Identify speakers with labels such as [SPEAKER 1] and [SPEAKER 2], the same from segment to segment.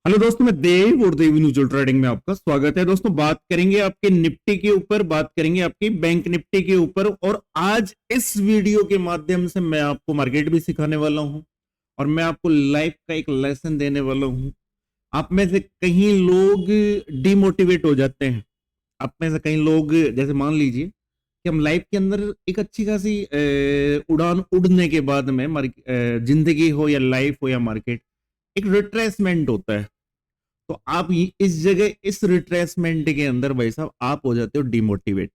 [SPEAKER 1] Hello दोस्तों, मैं देव और देवी म्यूचुअल ट्रेडिंग में आपका स्वागत है। दोस्तों, बात करेंगे आपके निफ्टी के ऊपर, बात करेंगे आपकी बैंक निफ्टी के ऊपर। और आज इस वीडियो के माध्यम से मैं आपको मार्केट भी सिखाने वाला हूं और मैं आपको लाइफ का एक लेसन देने वाला हूं। आप में से कहीं लोग डिमोटिवेट हो जाते हैं। आप में से कई लोग, जैसे मान लीजिए कि हम लाइफ के अंदर एक अच्छी खासी उड़ान उड़ने के बाद में जिंदगी हो या लाइफ हो या मार्केट, एक रिट्रेसमेंट होता है। तो आप इस जगह इस रिट्रेसमेंट के अंदर भाई साहब आप हो जाते हो डिमोटिवेट।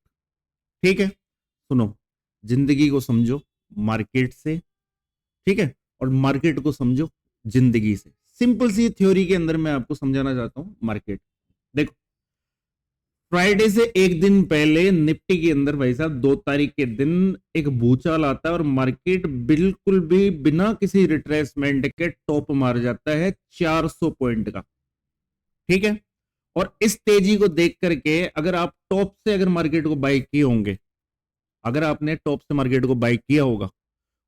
[SPEAKER 1] ठीक है, सुनो, जिंदगी को समझो मार्केट से, ठीक है, और मार्केट को समझो जिंदगी से। सिंपल सी थ्योरी के अंदर मैं आपको समझाना चाहता हूं। मार्केट देखो, फ्राइडे से एक दिन पहले निफ्टी के अंदर भाई साहब 2 तारीख के दिन एक भूचाल आता है और मार्केट बिल्कुल भी बिना किसी रिट्रेसमेंट के टॉप मार जाता है 400 पॉइंट का। ठीक है, और इस तेजी को देख करके अगर आप टॉप से अगर मार्केट को बाई किए होंगे, अगर आपने टॉप से मार्केट को बाई किया होगा,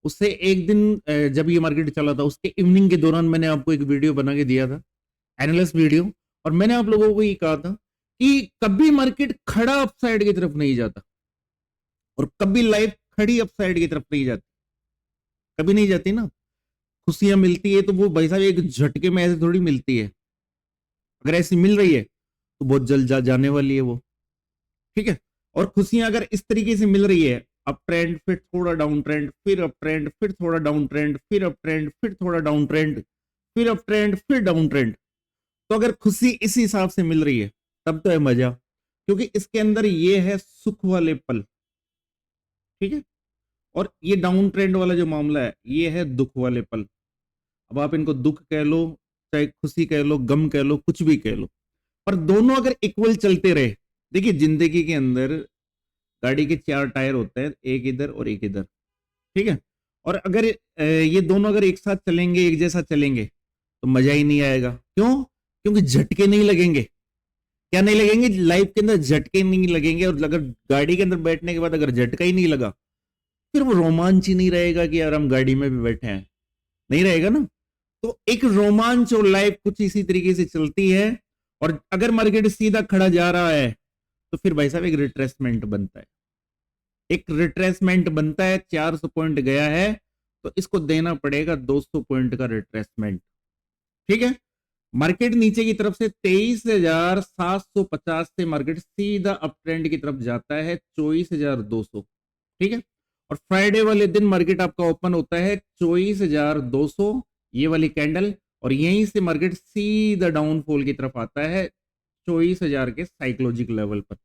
[SPEAKER 1] उससे एक दिन जब ये मार्केट चला था उसके इवनिंग के दौरान मैंने आपको एक वीडियो बना के दिया था, एनालिस्ट वीडियो। और मैंने आप लोगों को ये कहा था कि कभी मार्केट खड़ा अपसाइड की तरफ नहीं जाता और कभी लाइफ खड़ी अपसाइड की तरफ नहीं जाती, कभी नहीं जाती ना। खुशियां मिलती है तो वो भाई साहब एक झटके में ऐसे थोड़ी मिलती है। अगर ऐसी मिल रही है तो बहुत जल्द जाने वाली है वो। ठीक है, और खुशियां अगर इस तरीके से मिल रही है, अप ट्रेंड फिर थोड़ा डाउन ट्रेंड, फिर अप ट्रेंड फिर थोड़ा डाउन ट्रेंड, फिर अप ट्रेंड फिर थोड़ा डाउन ट्रेंड, फिर अप ट्रेंड फिर डाउन ट्रेंड, तो अगर खुशी इस हिसाब से मिल रही है तब तो है मजा, क्योंकि इसके अंदर ये है सुख वाले पल। ठीक है, और ये डाउन ट्रेंड वाला जो मामला है ये है दुख वाले पल। अब आप इनको दुख कह लो, चाहे खुशी कह लो, गम कह लो, कुछ भी कह लो, पर दोनों अगर इक्वल चलते रहे। देखिए, जिंदगी के अंदर गाड़ी के 4 टायर होते हैं, एक इधर और एक इधर। ठीक है, और अगर ये दोनों अगर एक साथ चलेंगे, एक जैसा चलेंगे, तो मजा ही नहीं आएगा। क्यों? क्योंकि झटके नहीं लगेंगे। क्या नहीं लगेंगे? लाइफ के अंदर झटके नहीं लगेंगे। और अगर गाड़ी के अंदर बैठने के बाद अगर झटका ही नहीं लगा, फिर वो रोमांच ही नहीं रहेगा कि यार हम गाड़ी में भी बैठे हैं, नहीं रहेगा ना। तो एक रोमांच और लाइफ कुछ इसी तरीके से चलती है। और अगर मार्केट सीधा खड़ा जा रहा है तो फिर भाई साहब एक रिट्रेसमेंट बनता है, एक रिट्रेसमेंट बनता है। 400 पॉइंट गया है तो इसको देना पड़ेगा 200 पॉइंट का रिट्रेसमेंट। ठीक है, मार्केट नीचे की तरफ से 23,750 से मार्केट सीधा अप ट्रेंड की तरफ जाता है 24,200। ठीक है, और फ्राइडे वाले दिन मार्केट आपका ओपन होता है 24,200, ये वाली कैंडल, और यहीं से मार्केट सीधा डाउनफॉल की तरफ आता है 24,000 के साइकोलॉजिक लेवल पर,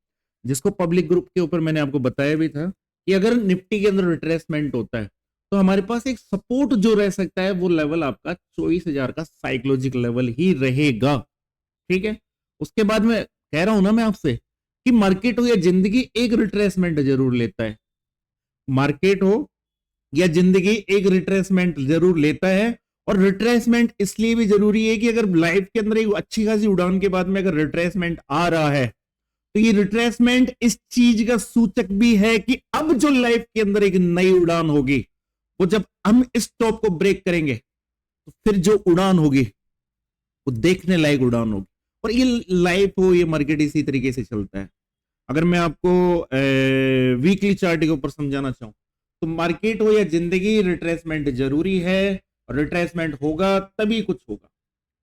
[SPEAKER 1] जिसको पब्लिक ग्रुप के ऊपर मैंने आपको बताया भी था कि अगर निफ्टी के अंदर रिट्रेसमेंट होता है तो हमारे पास एक सपोर्ट जो रह सकता है वो लेवल आपका 24,000 का साइकोलॉजिक लेवल ही रहेगा। ठीक है, उसके बाद में कह रहा हूं ना मैं आपसे कि मार्केट हो या जिंदगी एक रिट्रेसमेंट जरूर लेता है। मार्केट हो या जिंदगी एक रिट्रेसमेंट जरूर लेता है। और रिट्रेसमेंट इसलिए भी जरूरी है कि अगर लाइफ के अंदर एक अच्छी खासी उड़ान के बाद में अगर रिट्रेसमेंट आ रहा है तो ये रिट्रेसमेंट इस चीज का सूचक भी है कि अब जो लाइफ के अंदर एक नई उड़ान होगी, वो जब हम इस टॉप को ब्रेक करेंगे तो फिर जो उड़ान होगी वो देखने लायक उड़ान होगी। और ये लाइफ हो, ये मार्केट इसी तरीके से चलता है। अगर मैं आपको वीकली चार्ट के ऊपर समझाना चाहूं तो मार्केट हो या जिंदगी, रिट्रेसमेंट जरूरी है। रिट्रेसमेंट होगा तभी कुछ होगा,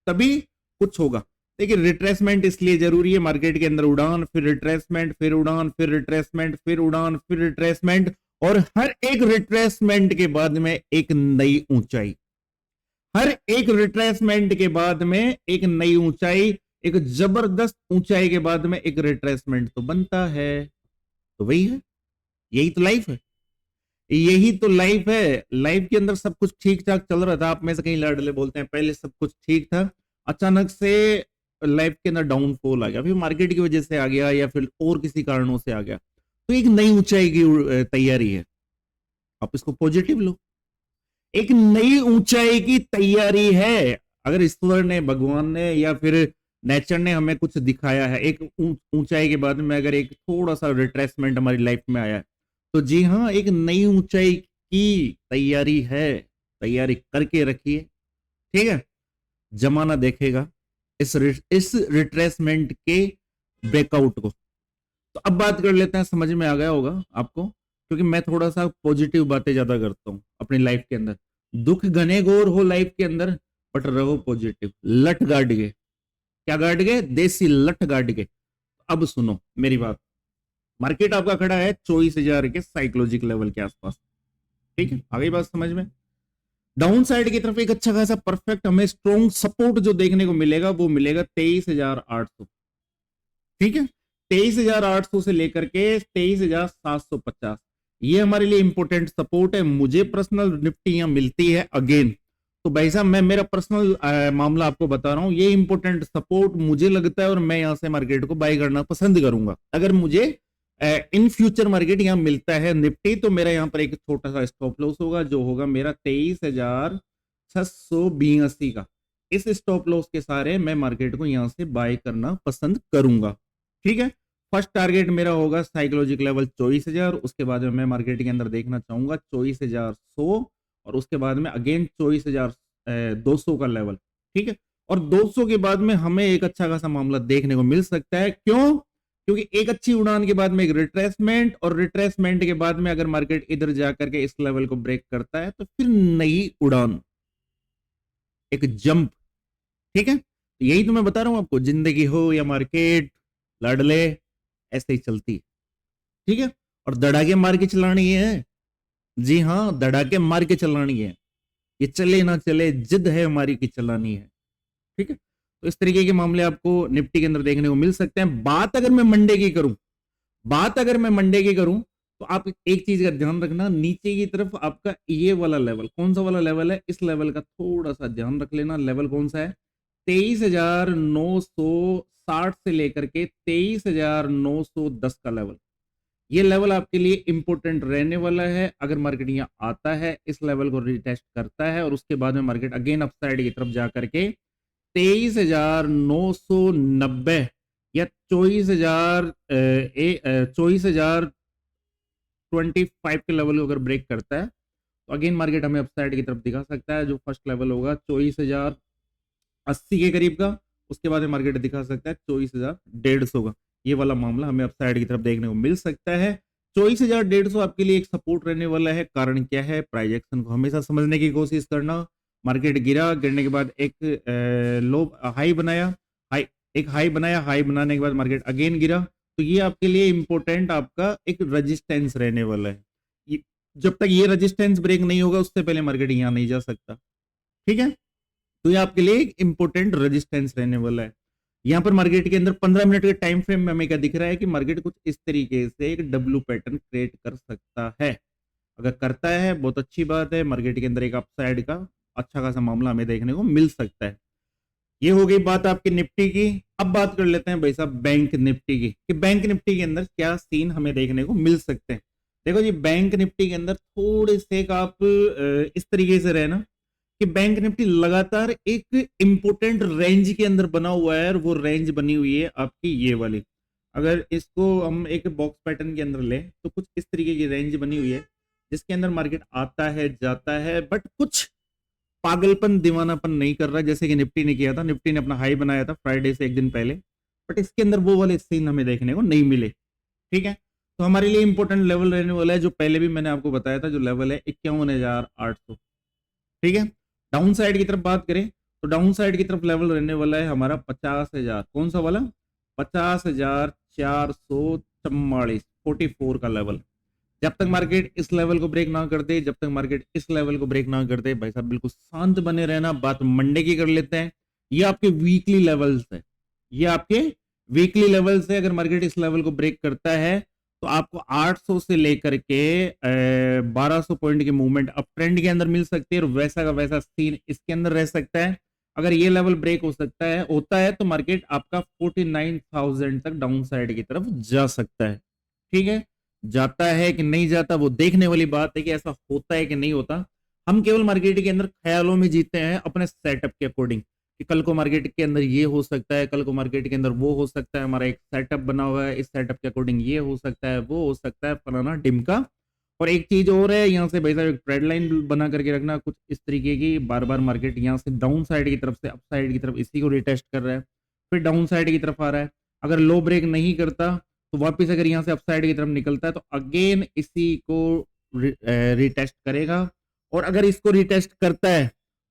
[SPEAKER 1] तभी कुछ होगा। देखिए, रिट्रेसमेंट इसलिए जरूरी है, मार्केट के अंदर उड़ान, फिर रिट्रेसमेंट, फिर उड़ान, फिर रिट्रेसमेंट, फिर उड़ान, फिर रिट्रेसमेंट, और हर एक रिट्रेसमेंट के बाद में एक नई ऊंचाई। हर एक रिट्रेसमेंट के बाद में एक नई ऊंचाई, एक जबरदस्त ऊंचाई के बाद में एक रिट्रेसमेंट तो बनता है। तो वही है, यही तो लाइफ है, यही तो लाइफ है। लाइफ के अंदर सब कुछ ठीक ठाक चल रहा था। आप में से कहीं लाडले बोलते हैं पहले सब कुछ ठीक था, अचानक से लाइफ के अंदर डाउनफॉल आ गया, फिर मार्केट की वजह से आ गया या फिर और किसी कारणों से आ गया, तो एक नई ऊंचाई की तैयारी है। आप इसको पॉजिटिव लो, एक नई ऊंचाई की तैयारी है। अगर ईश्वर ने, भगवान ने या फिर नेचर ने हमें कुछ दिखाया है, एक ऊंचाई के बाद में अगर एक थोड़ा सा रिट्रेसमेंट हमारी लाइफ में आया है, तो जी हाँ, एक नई ऊंचाई की तैयारी है। तैयारी करके रखिए। ठीक है, जमाना देखेगा इस रिट्रेसमेंट के ब्रेकआउट को। तो अब बात कर लेते हैं, समझ में आ गया होगा आपको, क्योंकि मैं थोड़ा सा पॉजिटिव बातें ज्यादा करता हूं अपनी लाइफ के अंदर। दुख घने घोर हो लाइफ के अंदर, बट रहो पॉजिटिव। लठ गाड़ के, क्या गाड़ के? देसी लठ गाड़ के। अब सुनो मेरी बात, मार्केट आपका खड़ा है 24,000 के साइकोलॉजिकल लेवल के आसपास, ठीक है? आ गई बात समझ में? डाउन साइड की तरफ एक अच्छा खासा परफेक्ट हमें स्ट्रॉन्ग सपोर्ट जो देखने को मिलेगा वो मिलेगा 23,800, ठीक है? 23,800 से लेकर के 23,750, ये हमारे लिए इंपॉर्टेंट सपोर्ट है। मुझे पर्सनल निफ्टी यहां मिलती है अगेन, तो भाई साहब मैं मेरा पर्सनल मामला आपको बता रहा हूं, ये इंपॉर्टेंट सपोर्ट मुझे लगता है और मैं यहां से मार्केट को बाय करना पसंद करूंगा। अगर मुझे इन फ्यूचर मार्केट यहां मिलता है निफ्टी, तो मेरा यहां पर एक छोटा सा स्टॉप लॉस होगा, जो होगा मेरा 23,682 का। इस स्टॉप लॉस के सारे मैं मार्केट को यहां से बाय करना पसंद करूंगा, ठीक है? फर्स्ट टारगेट मेरा होगा साइकोलॉजिकल लेवल 24,000, उसके बाद में मैं मार्केट के अंदर देखना चाहूंगा 24,100, और उसके बाद में अगेन 24,200 का लेवल, ठीक है? और 200 के बाद में हमें एक अच्छा खासा मामला देखने को मिल सकता है। क्यों? क्योंकि एक अच्छी उड़ान के बाद में एक रिट्रेसमेंट, और रिट्रेसमेंट के बाद में अगर मार्केट इधर जाकर के इस लेवल को ब्रेक करता है तो फिर नई उड़ान, एक जंप, ठीक है? यही तो मैं बता रहा हूं आपको, जिंदगी हो या मार्केट, लाडले ऐसे ही चलती है, ठीक है? और धड़ाके मार के चलानी है, जी हाँ, धड़ाके मार के चलानी है। ये चले ना चले, जिद है हमारी की चलानी है, ठीक है? तो इस तरीके के मामले आपको निफ्टी के अंदर देखने को मिल सकते हैं। बात अगर मैं मंडे की करूं, तो आप एक चीज का ध्यान रखना, नीचे की तरफ आपका ये वाला लेवल, कौन सा वाला लेवल है? इस लेवल का थोड़ा सा ध्यान रख लेना। लेवल कौन सा है? 23,960 से लेकर के 23,910 का लेवल। ये लेवल आपके लिए इंपॉर्टेंट रहने वाला है। अगर मार्केट यहाँ आता है, इस लेवल को रिटेस्ट करता है, और उसके बाद में मार्केट अगेन अपसाइड की तरफ जाकर के 23,990 या 24,025 के लेवल को अगर ब्रेक करता है, तो अगेन मार्केट हमें अपसाइड की तरफ दिखा सकता है। जो फर्स्ट लेवल होगा 24,080 के करीब का, उसके बाद में मार्केट दिखा सकता है 24,150 का। ये वाला मामला हमें अपसाइड की तरफ देखने को मिल सकता है। 24,150 आपके लिए एक सपोर्ट रहने वाला है। कारण क्या है? प्राइस एक्शन को हमेशा समझने की कोशिश करना। मार्केट गिरा, गिरने के बाद एक लो हाई बनाया, हाई बनाने के बाद मार्केट अगेन गिरा, तो ये आपके लिए इंपॉर्टेंट आपका एक रेजिस्टेंस रहने वाला है। जब तक ये रेजिस्टेंस ब्रेक नहीं होगा, उससे पहले मार्केट यहाँ नहीं जा सकता, ठीक है? तो ये आपके लिए एक इंपॉर्टेंट रेजिस्टेंस रहने वाला है। यहाँ पर मार्केट के अंदर 15 मिनट के टाइम फ्रेम में हमें क्या दिख रहा है कि मार्केट कुछ इस तरीके से एक डब्ल्यू पैटर्न क्रिएट कर सकता है। अगर करता है बहुत अच्छी बात है, मार्केट के अंदर एक अपसाइड का अच्छा खासा मामला हमें देखने को मिल सकता है। ये हो गई बात आपकी निफ्टी की। अब बात कर लेते हैं भाई साहब बैंक निफ्टी की, कि बैंक निफ्टी के अंदर क्या सीन हमें देखने को मिल सकते हैं। देखो जी, बैंक निफ्टी के अंदर थोड़े से आप इस तरीके से रहना कि बैंक निफ्टी लगातार एक इंपोर्टेंट रेंज के अंदर बना हुआ है, और वो रेंज बनी हुई है आपकी ये वाली। अगर इसको हम एक बॉक्स पैटर्न के अंदर ले, तो कुछ इस तरीके की रेंज बनी हुई है, जिसके अंदर मार्केट आता है जाता है, बट कुछ पागलपन दीवानापन नहीं कर रहा, जैसे कि निफ्टी ने किया था। निफ्टी ने अपना हाई बनाया था फ्राइडे से एक दिन पहले, बट इसके अंदर वो वाले सीन हमें देखने को नहीं मिले, ठीक है? तो हमारे लिए इंपॉर्टेंट लेवल रहने वाला है, जो पहले भी मैंने आपको बताया था, जो लेवल है 51,800, ठीक है? डाउन साइड की तरफ बात करें, तो डाउन साइड की तरफ लेवल रहने वाला है हमारा 50,000। कौन सा वाला? 50,444, 44 का लेवल। जब तक मार्केट इस लेवल को ब्रेक ना कर दे, इस लेवल को ब्रेक ना कर दे, भाई साहब बिल्कुल शांत बने रहना। बात मंडे की कर लेते हैं। ये आपके वीकली लेवल्स है, अगर मार्केट इस लेवल को ब्रेक करता है, तो आपको 800 से लेकर के 1200 पॉइंट की मूवमेंट अप ट्रेंड के अंदर मिल सकती है, और वैसा का वैसा सीन इसके अंदर रह सकता है। अगर ये लेवल ब्रेक होता है तो मार्केट आपका 49,000 तक डाउन साइड की तरफ जा सकता है, ठीक है? जाता है कि नहीं जाता, वो देखने वाली बात है कि ऐसा होता है कि नहीं होता। हम केवल मार्केट के अंदर ख्यालों में जीते हैं अपने सेटअप के अकॉर्डिंग, कि कल को मार्केट के अंदर ये हो सकता है, कल को मार्केट के अंदर वो हो सकता है। हमारा एक सेटअप बना हुआ है, इस सेटअप के अकॉर्डिंग ये हो सकता है, वो हो सकता है, फलाना ढिमका और एक चीज और है, यहाँ से भाई साहब एक ट्रेड लाइन बना करके रखना कुछ इस तरीके की, बार बार मार्केट यहाँ से डाउन साइड की तरफ से अप साइड की तरफ इसी को रिटेस्ट कर रहा है, फिर डाउन साइड की तरफ आ रहा है, अगर लो ब्रेक नहीं करता तो वापस अगर यहाँ से अप साइड की तरफ निकलता है तो अगेन इसी को रिटेस्ट करेगा, और अगर इसको रिटेस्ट करता है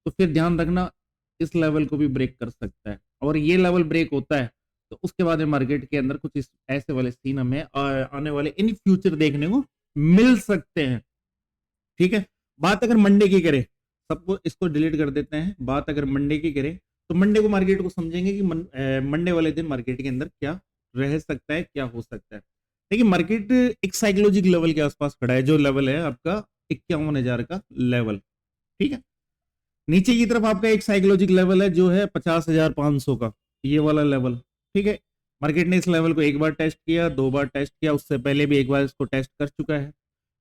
[SPEAKER 1] तो फिर ध्यान रखना इस लेवल को भी ब्रेक कर सकता है, और ये लेवल ब्रेक होता है तो उसके बाद में मार्केट के अंदर कुछ ऐसे वाले सीन हमें आने वाले इन फ्यूचर देखने को मिल सकते हैं। ठीक है, बात अगर मंडे की करें, सबको इसको डिलीट कर देते हैं, बात अगर मंडे की करें तो मंडे को मार्केट को समझेंगे कि मंडे वाले दिन मार्केट के अंदर क्या रह सकता है, क्या हो सकता है। देखिए मार्केट एक साइकोलॉजिक लेवल के आसपास खड़ा है, जो लेवल है आपका 51,000 का लेवल। ठीक है, नीचे की तरफ आपका एक साइकोलॉजिक लेवल है जो है 50,500 का, ये वाला लेवल। ठीक है, मार्केट ने इस लेवल को एक बार टेस्ट किया, 2 बार टेस्ट किया, उससे पहले भी एक बार इसको टेस्ट कर चुका है।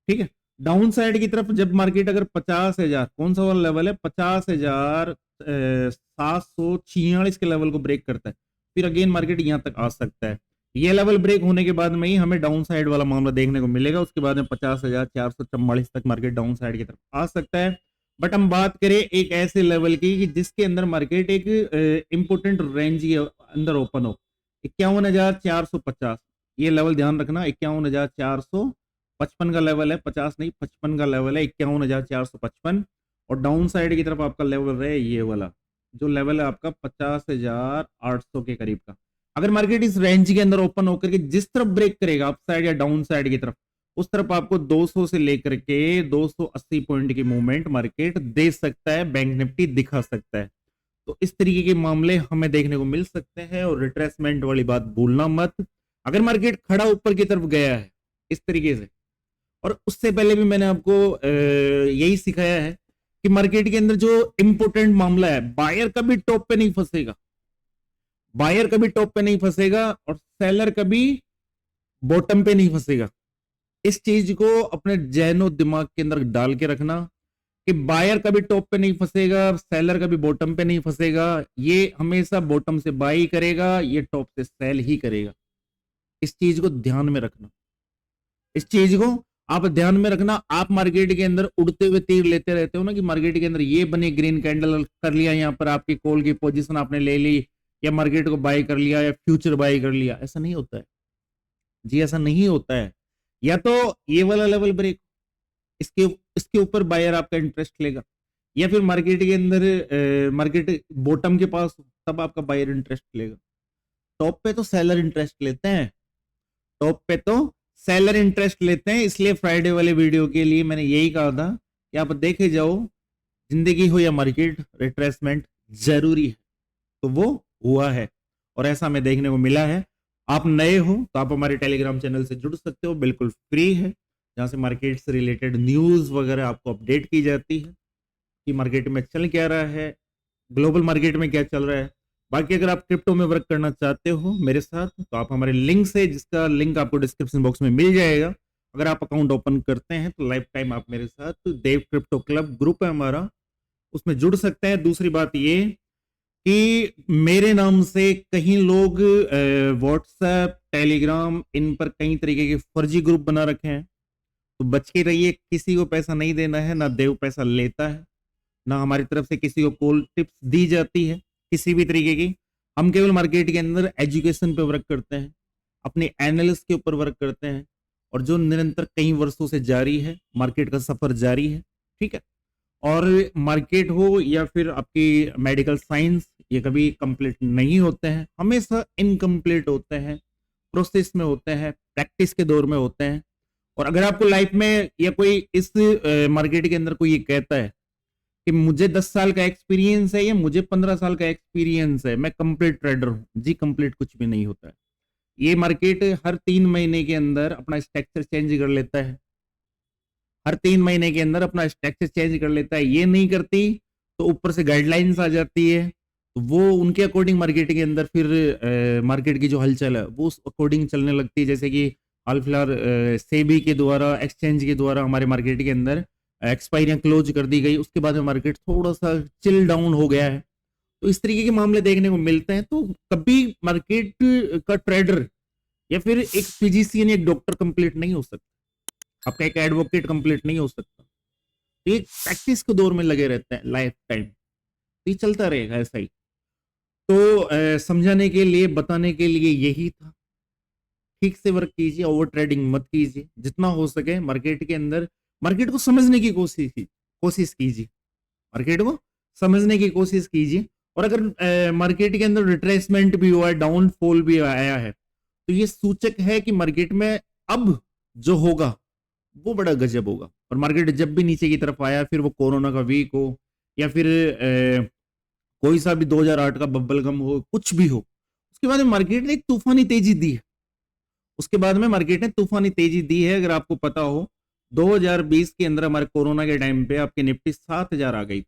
[SPEAKER 1] ठीक है, डाउन साइड की तरफ जब मार्केट अगर 50,000, कौन सा वाला लेवल है, 50,746 के लेवल को ब्रेक करता है, फिर अगेन मार्केट यहां तक आ सकता है। ये लेवल ब्रेक होने के बाद में ही हमें डाउन साइड वाला मामला देखने को मिलेगा, उसके बाद में 50,444 तक मार्केट डाउन साइड की तरफ आ सकता है। बट हम बात करें एक ऐसे लेवल की कि जिसके अंदर मार्केट एक इंपोर्टेंट रेंज के अंदर ओपन हो, 51,450, ये लेवल ध्यान रखना, 51,455 का लेवल है, 50 नहीं 55 का लेवल है, 51,455, और डाउन साइड की तरफ आपका लेवल है ये वाला, जो लेवल है आपका 50,800 के करीब का। अगर मार्केट इस रेंज के अंदर ओपन होकर के जिस तरफ ब्रेक करेगा, अप साइड या डाउन साइड की तरफ, उस तरफ आपको 200 से लेकर के 280 पॉइंट की मूवमेंट मार्केट दे सकता है, बैंक निफ्टी दिखा सकता है। तो इस तरीके के मामले हमें देखने को मिल सकते हैं, और रिट्रेसमेंट वाली बात भूलना मत। अगर मार्केट खड़ा ऊपर की तरफ गया है इस तरीके से, और उससे पहले भी मैंने आपको यही सिखाया है कि मार्केट के अंदर जो इंपोर्टेंट मामला है, बायर कभी टॉप पे नहीं फंसेगा, बायर कभी टॉप पे नहीं फंसेगा, और सेलर कभी बॉटम पे नहीं फंसेगा। इस चीज को अपने जहनो दिमाग के अंदर डाल के रखना कि बायर कभी टॉप पे नहीं फंसेगा, सेलर कभी बॉटम पे नहीं फंसेगा, ये हमेशा बॉटम से बाई करेगा, ये टॉप से सेल ही करेगा। इस चीज को ध्यान में रखना, इस चीज को आप ध्यान में रखना। आप मार्केट के अंदर उड़ते हुए तीर लेते रहते हो ना, कि मार्केट के अंदर ये बने ग्रीन कैंडल कर लिया, यहाँ पर आपकी कॉल की पोजीशन आपने ले ली, या मार्केट को बाय कर लिया, या फ्यूचर बाय कर लिया, ऐसा नहीं होता है जी, ऐसा नहीं होता है। या तो ये वाला लेवल ब्रेक, इसके इसके ऊपर बायर आपका इंटरेस्ट लेगा, या फिर मार्केट के अंदर मार्केट बॉटम के पास, तब आपका बायर इंटरेस्ट लेगा। टॉप पे तो सेलर इंटरेस्ट लेते हैं, टॉप पे तो सेलर इंटरेस्ट लेते हैं। इसलिए फ्राइडे वाले वीडियो के लिए मैंने यही कहा था कि आप देखे जाओ, जिंदगी हो या मार्केट, रिट्रेसमेंट जरूरी है, तो वो हुआ है, और ऐसा हमें देखने को मिला है। आप नए हो तो आप हमारे टेलीग्राम चैनल से जुड़ सकते हो, बिल्कुल फ्री है, जहां से मार्केट से रिलेटेड न्यूज वगैरह आपको अपडेट की जाती है कि मार्केट में चल क्या रहा है, ग्लोबल मार्केट में क्या चल रहा है। बाकी अगर आप क्रिप्टो में वर्क करना चाहते हो मेरे साथ, तो आप हमारे लिंक से, जिसका लिंक आपको डिस्क्रिप्शन बॉक्स में मिल जाएगा, अगर आप अकाउंट ओपन करते हैं तो लाइफ टाइम आप मेरे साथ देव क्रिप्टो क्लब ग्रुप है हमारा, उसमें जुड़ सकते हैं। दूसरी बात ये कि मेरे नाम से कहीं लोग व्हाट्सएप, टेलीग्राम, इन पर कई तरीके के फर्जी ग्रुप बना रखे हैं, तो बच के रहिए। किसी को पैसा नहीं देना है, ना देव पैसा लेता है, ना हमारी तरफ से किसी को कॉल टिप्स दी जाती है किसी भी तरीके की। हम केवल मार्केट के अंदर एजुकेशन पे वर्क करते हैं, अपने एनालिस्ट के ऊपर वर्क करते हैं, और जो निरंतर कई वर्षों से जारी है, मार्केट का सफर जारी है। ठीक है, और मार्केट हो या फिर आपकी मेडिकल साइंस, ये कभी कंप्लीट नहीं होते हैं, हमेशा इनकम्प्लीट होते हैं, प्रोसेस में होते हैं, प्रैक्टिस के दौर में होते हैं। और अगर आपको लाइफ में या कोई इस मार्केट के अंदर कोई ये कहता है कि मुझे 10 साल का एक्सपीरियंस है या मुझे 15 साल का एक्सपीरियंस है, मैं कंप्लीट ट्रेडर हूं, जी कंप्लीट कुछ भी नहीं होता है। ये मार्केट हर 3 महीने के अंदर अपना स्ट्रक्चर चेंज कर लेता है, हर 3 महीने के अंदर अपना स्ट्रक्चर चेंज कर लेता है। ये नहीं करती तो ऊपर से गाइडलाइंस आ जाती है, तो वो उनके अकॉर्डिंग मार्केट के अंदर फिर मार्केट की जो हलचल है वो उस अकॉर्डिंग चलने लगती है। जैसे कि हाल फिलहाल सेबी के द्वारा, एक्सचेंज के द्वारा हमारे मार्केट के अंदर एक्सपायरियां क्लोज कर दी गई, उसके बाद में मार्केट थोड़ा सा चिल डाउन हो गया है। तो इस तरीके के मामले देखने को मिलते हैं। तो कभी मार्केट का ट्रेडर या फिर एक फिजिशियन, एक डॉक्टर कंप्लीट नहीं हो सकता, आपका एक एडवोकेट कंप्लीट नहीं हो सकता। तो ये प्रैक्टिस के दौर में लगे रहते हैं लाइफ टाइम, तो ये चलता रहेगा ऐसा ही। तो समझाने के लिए, बताने के लिए यही था। ठीक से वर्क कीजिए, ओवर ट्रेडिंग मत कीजिए, जितना हो सके मार्केट के अंदर मार्केट को समझने की कोशिश कीजिए, मार्केट को समझने की कोशिश कीजिए। और अगर मार्केट के अंदर रिट्रेसमेंट भी हुआ है, डाउनफॉल भी आया है, तो ये सूचक है कि मार्केट में अब जो होगा वो बड़ा गजब होगा। और मार्केट जब भी नीचे की तरफ आया, फिर वो कोरोना का वीक हो या फिर कोई सा भी 2008 का बब्बल गम हो, कुछ भी हो, उसके बाद मार्केट ने एक तूफानी तेजी दी है। उसके बाद में मार्केट ने तूफानी तेजी दी है। अगर आपको पता हो 2020 के अंदर हमारे कोरोना के टाइम पे आपकी निफ्टी 7000 आ गई,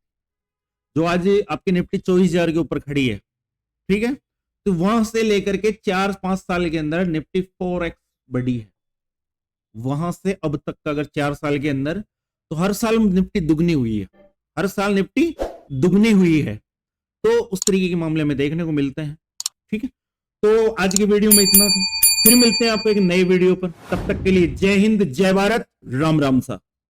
[SPEAKER 1] जो आज आपकी निफ्टी 24000 के ऊपर खड़ी है। ठीक है, तो वहां से लेकर के 4-5 साल के अंदर निफ्टी 4x बढ़ी है। वहां से अब तक का अगर 4 साल के अंदर, तो हर साल निफ्टी दुगनी हुई है, हर साल निफ्टी दुगनी हुई है। तो उस तरीके के मामले में देखने को मिलते हैं। ठीक है, तो आज की वीडियो में इतना था, फिर मिलते हैं आपको एक नए वीडियो पर। तब तक के लिए जय हिंद, जय भारत, राम राम सा।